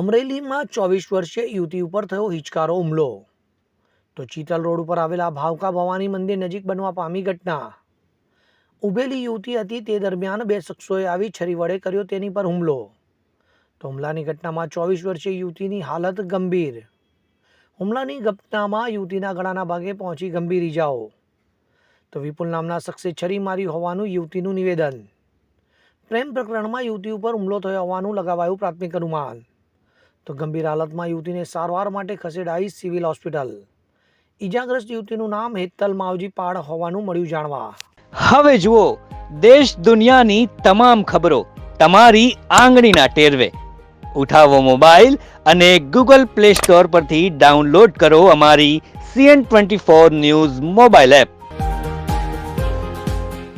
અમરેલીમાં 24 વર્ષીય યુવતી ઉપર થયો હિચકારો હુમલો. તો ચીતલ રોડ ઉપર આવેલા ભાવકા ભવાની મંદિર નજીક બનવા પામી ઘટના. ઉભેલી યુવતી હતી તે દરમિયાન બે શખ્સોએ આવી છરી વડે કર્યો તેની પર હુમલો. તો હુમલાની ઘટનામાં 24 વર્ષીય યુવતીની હાલત ગંભીર. હુમલાની ઘટનામાં યુવતીના ગળાના ભાગે પહોંચી ગંભીર ઈજાઓ. તો વિપુલ નામના શખ્સે છરી મારી હોવાનું યુવતીનું નિવેદન. પ્રેમ પ્રકરણમાં યુવતી ઉપર હુમલો થયો હોવાનું લગાવાયું પ્રાથમિક અનુમાન. તો ગંભીર હાલતમાં યુવતીને સારવાર માટે ખસેડાઈ સિવિલ હોસ્પિટલ. ઈજાગ્રસ્ત યુવતીનું નામ હેતલ માવજી પાડ હોવાનું મળ્યું જાણવા. હવે જુઓ દેશ દુનિયાની તમામ ખબરો તમારી આંગળીના ટેરવે. ઉઠાવો મોબાઈલ અને ગૂગલ પ્લે સ્ટોર પરથી ડાઉનલોડ કરો અમારી CN24 ન્યૂઝ મોબાઈલ એપ.